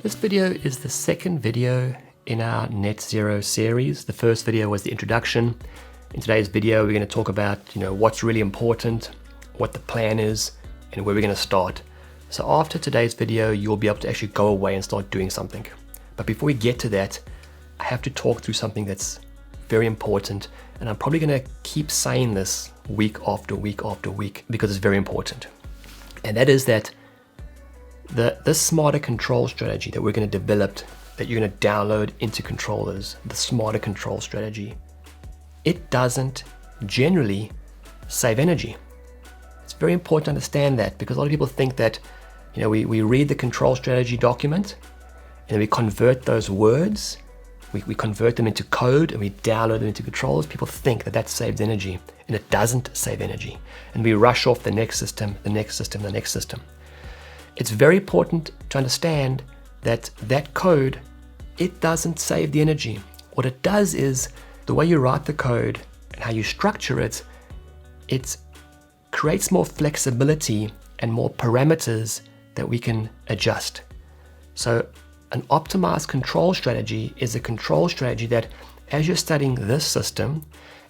This video is the second video in our Net Zero series. The first video was the introduction. In today's video, we're going to talk about, what's really important, what the plan is, and where we're going to start. So after today's video, you'll be able to actually go away and start doing something. But before we get to that, I have to talk through something that's very important, and I'm probably going to keep saying this week after week after week because it's very important. And that is that this smarter control strategy that we're going to develop, that you're going to download into controllers, the smarter control strategy, it doesn't generally save energy. It's very important to understand that, because a lot of people think that, we read the control strategy document and then we convert those words, we convert them into code and we download them into controllers. People think that saves energy, and it doesn't save energy. And we rush off the next system, the next system, the next system. It's very important to understand that code, it doesn't save the energy. What it does is the way you write the code and how you structure it, it creates more flexibility and more parameters that we can adjust. So an optimized control strategy is a control strategy that, as you're studying this system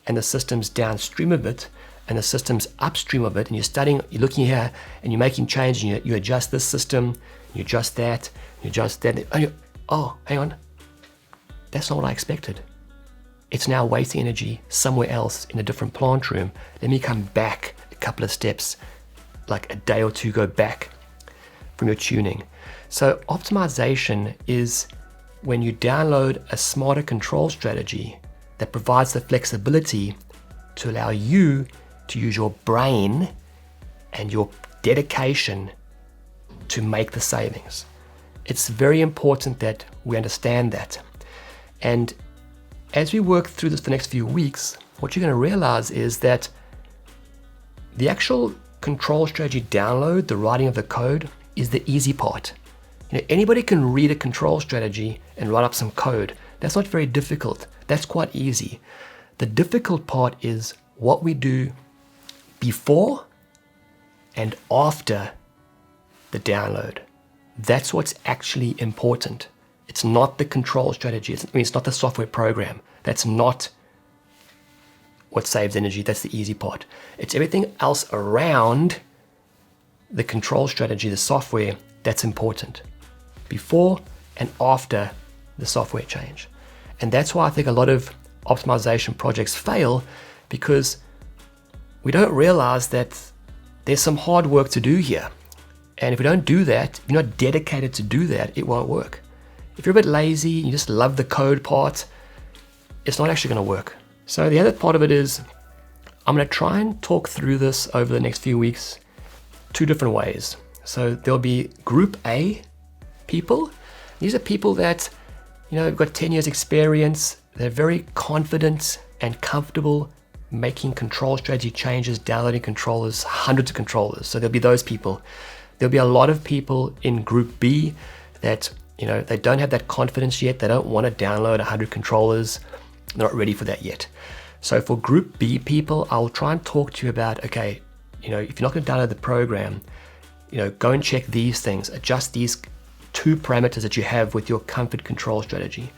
and the systems downstream of it and the systems upstream of it, and you're looking here and you're making change, and you adjust this system, you adjust that, and oh, hang on, that's not what I expected. It's now wasting energy somewhere else in a different plant room. Let me come back a couple of steps, like a day or two go back from your tuning. So optimization is when you download a smarter control strategy that provides the flexibility to allow you to use your brain and your dedication to make the savings. It's very important that we understand that. And as we work through this the next few weeks, what you're going to realize is that the actual control strategy download, the writing of the code, is the easy part. Anybody can read a control strategy and write up some code. That's not very difficult. That's quite easy. The difficult part is what we do before and after the download. That's what's actually important. It's not the control strategy. It's not the software program. That's not what saves energy. That's the easy part. It's everything else around the control strategy, the software, that's important. Before and after the software change. And that's why I think a lot of optimization projects fail, because we don't realize that there's some hard work to do here. And if we don't do that, if you're not dedicated to do that, it won't work. If you're a bit lazy, you just love the code part, it's not actually going to work. So the other part of it is, I'm going to try and talk through this over the next few weeks, two different ways. So there'll be group A people. These are people that, have got 10 years experience. They're very confident and comfortable making control strategy changes, downloading controllers, hundreds of controllers. So there'll be those people. There'll be a lot of people in group B that, they don't have that confidence yet. They don't want to download 100 controllers. They're not ready for that yet. So for group B people, I'll try and talk to you about, okay, if you're not going to download the program, go and check these things, adjust these two parameters that you have with your comfort control strategy.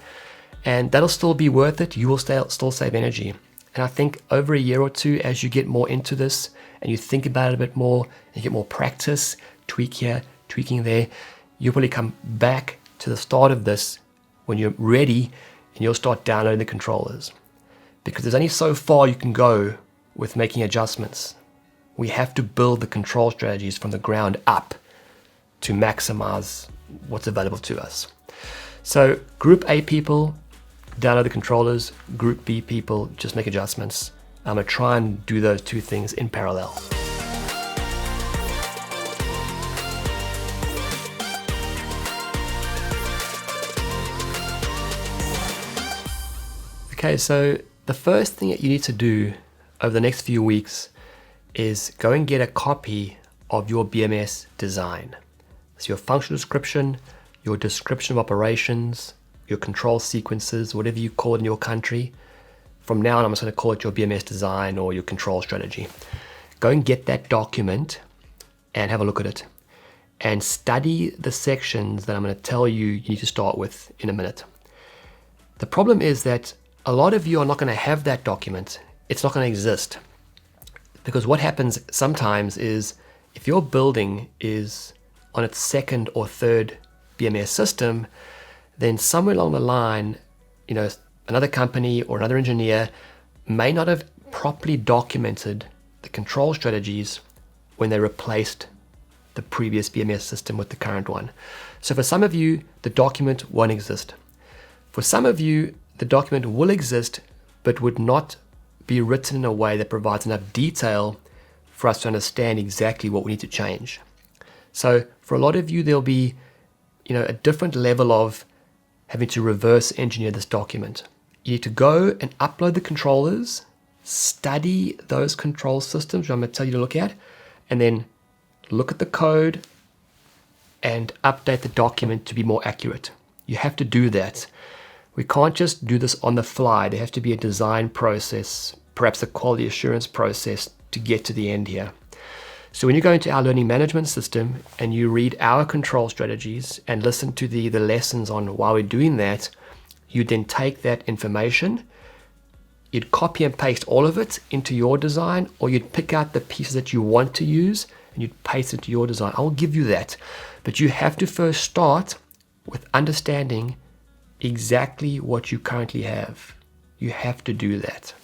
And that'll still be worth it. You will still save energy. And I think over a year or two, as you get more into this and you think about it a bit more, and you get more practice, tweak here, tweaking there, you'll probably come back to the start of this when you're ready, and you'll start downloading the controllers. Because there's only so far you can go with making adjustments. We have to build the control strategies from the ground up to maximize what's available to us. So group A people, download the controllers. Group B people, just make adjustments. I'm going to try and do those two things in parallel. Okay, so the first thing that you need to do over the next few weeks is go and get a copy of your BMS design. So your functional description, your description of operations, your control sequences, whatever you call it in your country. From now on, I'm just going to call it your BMS design or your control strategy. Go and get that document and have a look at it. and study the sections that I'm going to tell you need to start with in a minute. The problem is that a lot of you are not going to have that document. It's not going to exist. Because what happens sometimes is if your building is on its second or third BMS system, then somewhere along the line, another company or another engineer may not have properly documented the control strategies when they replaced the previous BMS system with the current one. So for some of you, the document won't exist. For some of you, the document will exist, but would not be written in a way that provides enough detail for us to understand exactly what we need to change. So for a lot of you, there'll be a different level of having to reverse engineer this document. You need to go and upload the controllers, study those control systems, which I'm going to tell you to look at, and then look at the code and update the document to be more accurate. You have to do that. We can't just do this on the fly. There has to be a design process, perhaps a quality assurance process to get to the end here. So when you go into our learning management system and you read our control strategies and listen to the lessons on why we're doing that, you then take that information, you'd copy and paste all of it into your design, or you'd pick out the pieces that you want to use and you'd paste it into your design. I'll give you that. But you have to first start with understanding exactly what you currently have. You have to do that.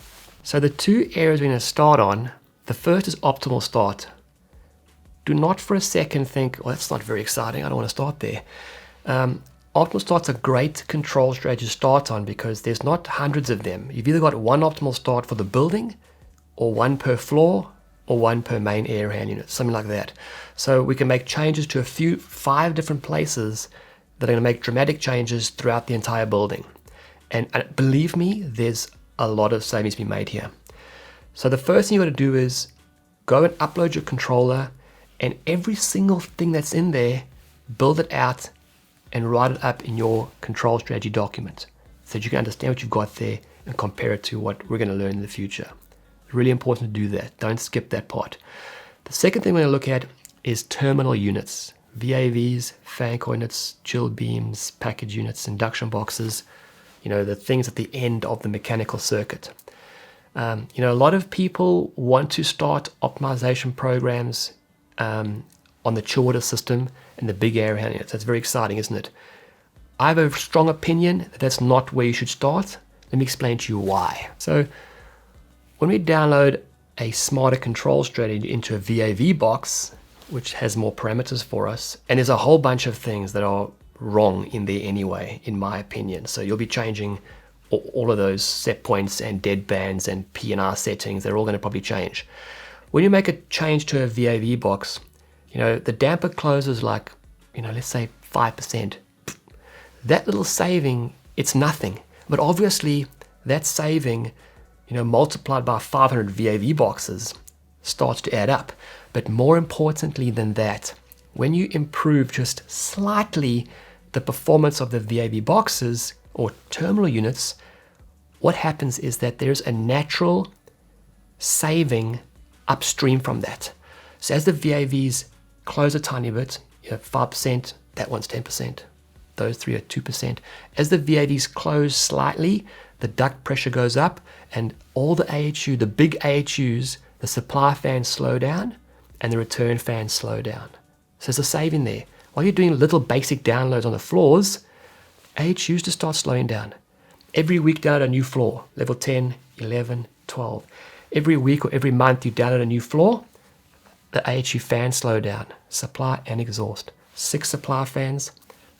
So the two areas we're going to start on, the first is optimal start. Do not for a second think, well, that's not very exciting, I don't want to start there. Optimal start's a great control strategy to start on because there's not hundreds of them. You've either got one optimal start for the building, or one per floor, or one per main air handling unit, something like that. So we can make changes to 5 different places that are going to make dramatic changes throughout the entire building. And believe me, there's a lot of savings to be made here. So the first thing you got to do is go and upload your controller, and every single thing that's in there, build it out and write it up in your control strategy document so that you can understand what you've got there and compare it to what we're going to learn in the future. It's really important to do that. Don't skip that part. The second thing we're going to look at is terminal units. VAVs, fan coordinates, chill beams, package units, induction boxes, the things at the end of the mechanical circuit. A lot of people want to start optimization programs on the chill water system and the big air handling units. That's very exciting, isn't it? I have a strong opinion that that's not where you should start. Let me explain to you why. So when we download a smarter control strategy into a VAV box, which has more parameters for us, and there's a whole bunch of things that are wrong in there anyway, in my opinion. So you'll be changing all of those set points and dead bands and P&R settings. They're all going to probably change. When you make a change to a VAV box, the damper closes like, let's say 5%. That little saving, it's nothing. But obviously that saving, multiplied by 500 VAV boxes starts to add up. But more importantly than that, when you improve just slightly the performance of the VAV boxes or terminal units, what happens is that there's a natural saving upstream from that. So as the VAVs close a tiny bit, 5%, that one's 10%. Those 3 are 2%. As the VAVs close slightly, the duct pressure goes up, and all the AHU, the big AHUs, the supply fans slow down, and the return fans slow down. So there's a saving there. While you're doing little basic downloads on the floors, AHUs just start slowing down. Every week download a new floor, level 10, 11, 12. Every week or every month you download a new floor, the AHU fans slow down, supply and exhaust. 6 supply fans,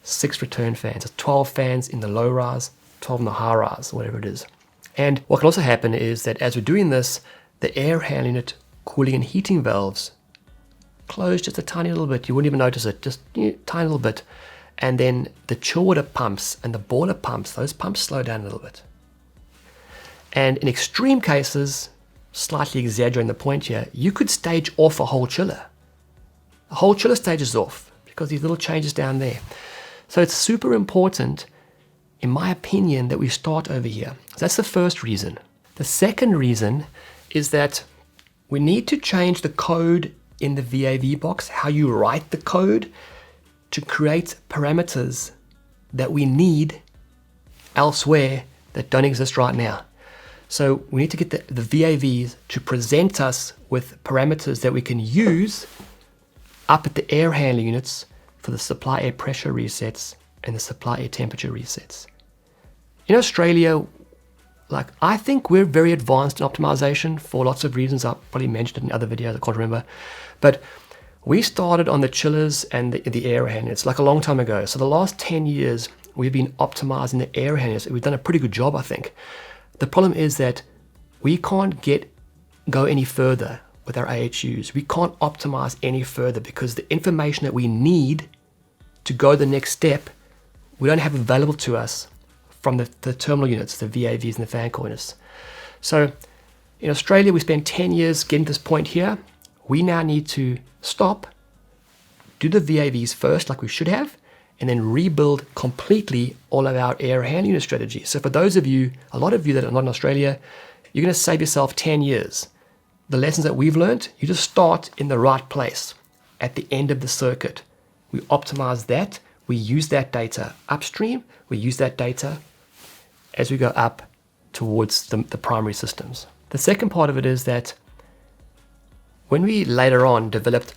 6 return fans. So 12 fans in the low rise, 12 in the high rise, whatever it is. And what can also happen is that as we're doing this, the air handling unit, cooling and heating valves close just a tiny little bit. You wouldn't even notice it, just tiny little bit. And then the chill water pumps and the boiler pumps, those pumps slow down a little bit. And in extreme cases, slightly exaggerating the point here, you could stage off a whole chiller. The whole chiller stages off because these little changes down there. So it's super important, in my opinion, that we start over here. So that's the first reason. The second reason is that we need to change the code in the VAV box, how you write the code, to create parameters that we need elsewhere that don't exist right now. So we need to get the VAVs to present us with parameters that we can use up at the air handling units for the supply air pressure resets and the supply air temperature resets. In Australia, I think we're very advanced in optimization for lots of reasons. I probably mentioned it in other videos, I can't remember. But we started on the chillers and the air handlers a long time ago. So the last 10 years, we've been optimizing the air handlers. We've done a pretty good job, I think. The problem is that we can't go any further with our AHUs. We can't optimize any further because the information that we need to go the next step, we don't have available to us from the terminal units, the VAVs and the fan coil units. So in Australia, we spent 10 years getting to this point here. We now need to stop, do the VAVs first like we should have, and then rebuild completely all of our air handling unit strategy. So for those of you, a lot of you that are not in Australia, you're going to save yourself 10 years. The lessons that we've learned, you just start in the right place at the end of the circuit. We optimize that. We use that data upstream. We use that data as we go up towards the primary systems. The second part of it is that when we later on developed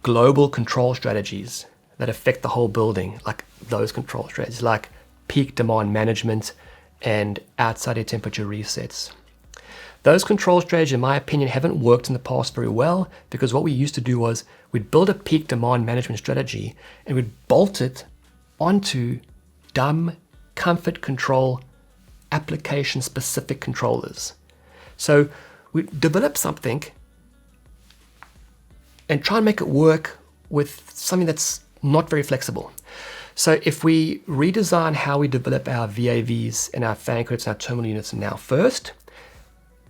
global control strategies that affect the whole building, like those control strategies, like peak demand management and outside air temperature resets. Those control strategies, in my opinion, haven't worked in the past very well because what we used to do was we'd build a peak demand management strategy and we'd bolt it onto dumb comfort control application-specific controllers. So we develop something and try and make it work with something that's not very flexible. So if we redesign how we develop our VAVs and our fan coils and our terminal units now first,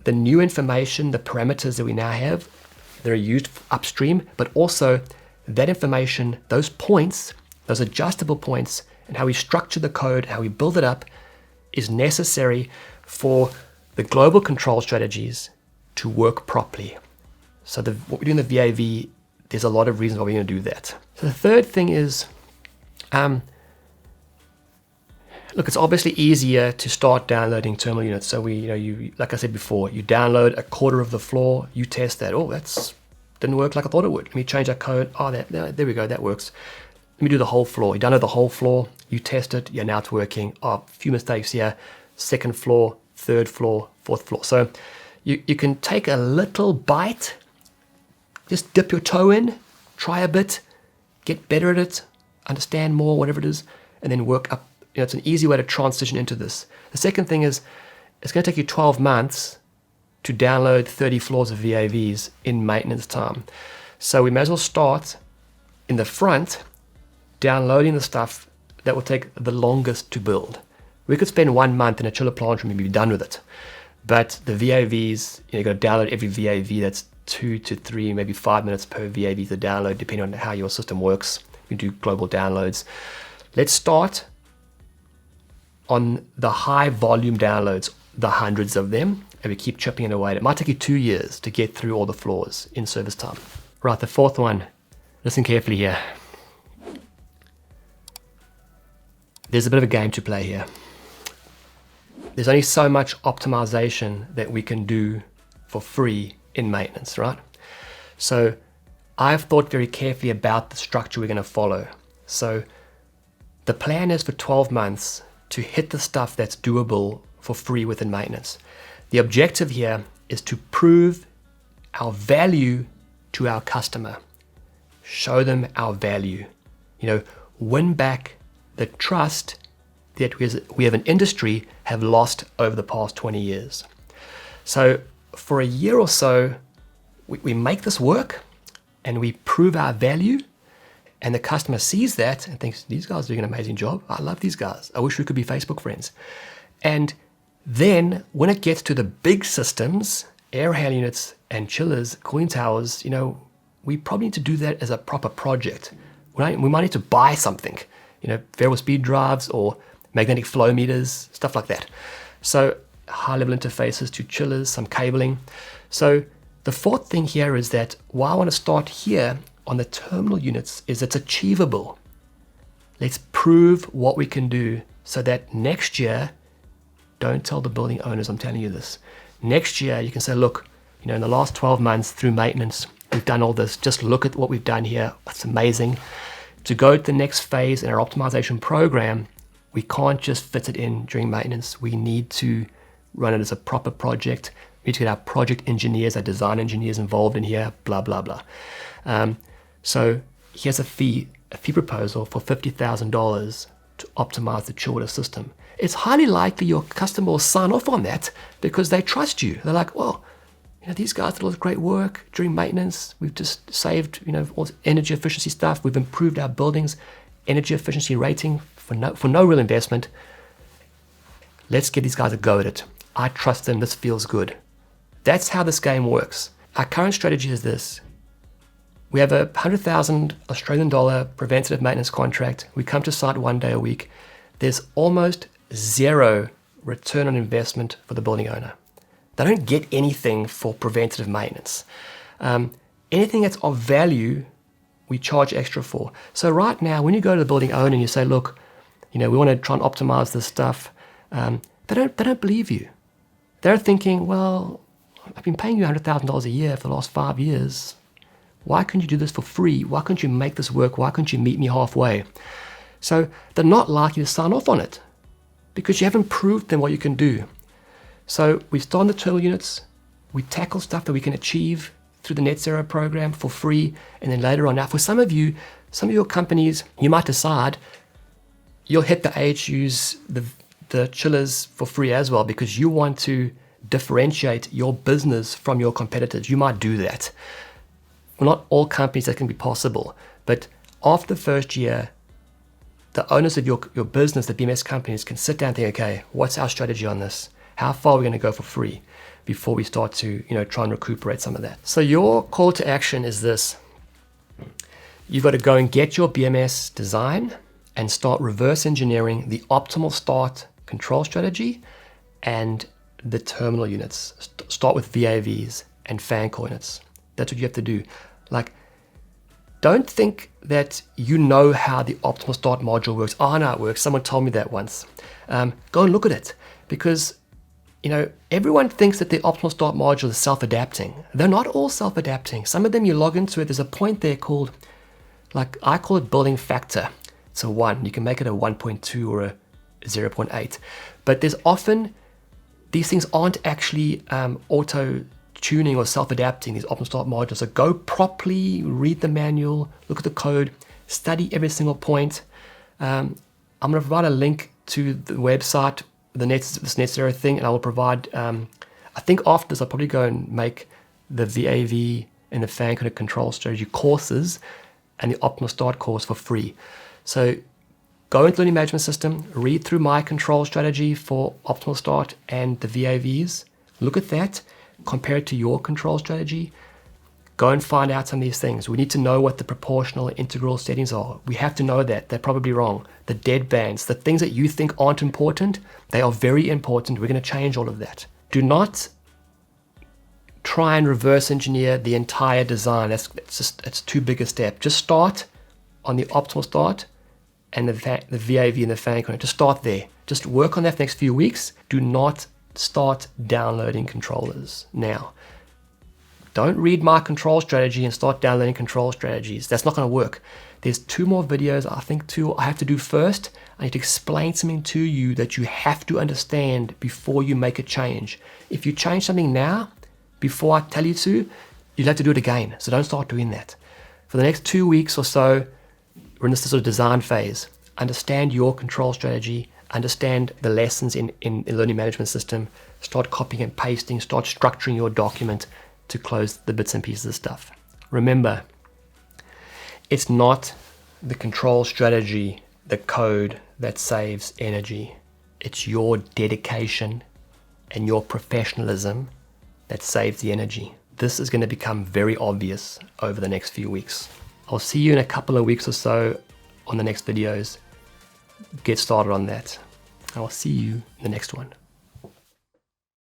the new information, the parameters that we now have, that are used upstream, but also that information, those points, those adjustable points, and how we structure the code, how we build it up, is necessary for the global control strategies to work properly. So what we do in the VAV, there's a lot of reasons why we're going to do that. So the third thing is, look, it's obviously easier to start downloading terminal units. So you like I said before, you download a quarter of the floor, you test that. Oh, that's didn't work like I thought it would. Let me change that code. Oh, there we go, that works. Let me do the whole floor. You download the whole floor, you test it, yeah, now it's working. Oh, a few mistakes here. Second floor, third floor, fourth floor. So you can take a little bite, just dip your toe in, try a bit, get better at it, understand more, whatever it is, and then work up. It's an easy way to transition into this. The second thing is, it's going to take you 12 months to download 30 floors of VAVs in maintenance time. So we may as well start in the front, downloading the stuff that will take the longest to build. We could spend 1 month in a chiller plant room and be done with it. But the VAVs, you've got to download every VAV. That's 2 to 3, maybe 5 minutes per VAV to download, depending on how your system works. You do global downloads. Let's start on the high volume downloads, the hundreds of them, and we keep chipping it away. It might take you 2 years to get through all the floors in service time. Right, the fourth one, listen carefully here. There's a bit of a game to play here. There's only so much optimization that we can do for free in maintenance, right? So I've thought very carefully about the structure we're going to follow. So the plan is for 12 months to hit the stuff that's doable for free within maintenance. The objective here is to prove our value to our customer. Show them our value. Win back the trust that we as an industry have lost over the past 20 years. So for a year or so, we make this work and we prove our value, and the customer sees that and thinks, these guys are doing an amazing job. I love these guys. I wish we could be Facebook friends. And then when it gets to the big systems, air handling units and chillers, cooling towers, we probably need to do that as a proper project. We might need to buy something, variable speed drives or magnetic flow meters, stuff like that. So high level interfaces to chillers, some cabling. So the fourth thing here is that why I want to start here on the terminal units is it's achievable. Let's prove what we can do so that next year, don't tell the building owners I'm telling you this. Next year, you can say, look, in the last 12 months through maintenance, we've done all this. Just look at what we've done here. It's amazing. To go to the next phase in our optimization program, we can't just fit it in during maintenance. We need to run it as a proper project. We need to get our project engineers, our design engineers involved in here, blah, blah, blah. So here's a fee proposal for $50,000 to optimize the chillwater system. It's highly likely your customer will sign off on that because they trust you. They're like, well, these guys did all this great work during maintenance. We've just saved, all this energy efficiency stuff. We've improved our buildings' energy efficiency rating for no real investment. Let's give these guys a go at it. I trust them. This feels good. That's how this game works. Our current strategy is this. We have a 100,000 Australian dollar preventative maintenance contract. We come to site 1 day a week. There's almost zero return on investment for the building owner. They don't get anything for preventative maintenance. Anything that's of value, we charge extra for. So right now, when you go to the building owner and you say, look, we want to try and optimize this stuff, they don't believe you. They're thinking, well, I've been paying you $100,000 a year for the last 5 years. Why couldn't you do this for free? Why couldn't you make this work? Why couldn't you meet me halfway? So they're not likely to sign off on it because you haven't proved them what you can do. So we start on the turtle units, we tackle stuff that we can achieve through the Net Zero program for free, and then later on. Now, for some of your companies, you might decide you'll hit the age use the chillers for free as well because you want to differentiate your business from your competitors. You might do that. Well, not all companies that can be possible, but after the first year, the owners of your business, the BMS companies, can sit down and think, okay, what's our strategy on this? How far are we going to go for free before we start to, try and recuperate some of that? So your call to action is this. You've got to go and get your BMS design and start reverse engineering the optimal start control strategy and the terminal units. Start with VAVs and fan coil units. That's what you have to do. Don't think that you know how the optimal start module works. Oh, I know it works. Someone told me that once. Go and look at it because everyone thinks that the optimal start module is self-adapting. They're not all self-adapting. Some of them you log into it, there's a point there called, I call it building factor. It's a 1. You can make it a 1.2 or a 0.8. But there's often, these things aren't actually auto-tuning or self-adapting, these optimal start modules. So go properly, read the manual, look at the code, study every single point. I'm going to provide a link to the website, this Net Zero thing, and I will provide, I think after this, I'll probably go and make the VAV and the fan control strategy courses and the optimal start course for free. So go into the learning management system, read through my control strategy for optimal start and the VAVs, look at that, compare it to your control strategy, go and find out some of these things. We need to know what the proportional and integral settings are. We have to know that. They're probably wrong. The dead bands, the things that you think aren't important, they are very important. We're going to change all of that. Do not try and reverse engineer the entire design. It's too big a step. Just start on the optimal start and the VAV and the fan connect. Just start there. Just work on that for the next few weeks. Do not start downloading controllers now. Don't read my control strategy and start downloading control strategies. That's not going to work. There's 2 more videos, I think 2 I have to do first. I need to explain something to you that you have to understand before you make a change. If you change something now, before I tell you to, you'll have to do it again. So don't start doing that. For the next 2 weeks or so, we're in this sort of design phase. Understand your control strategy, understand the lessons in the learning management system, start copying and pasting, start structuring your document to close the bits and pieces of stuff. Remember, it's not the control strategy, the code that saves energy. It's your dedication and your professionalism that saves the energy. This is going to become very obvious over the next few weeks. I'll see you in a couple of weeks or so on the next videos. Get started on that. I'll see you in the next one.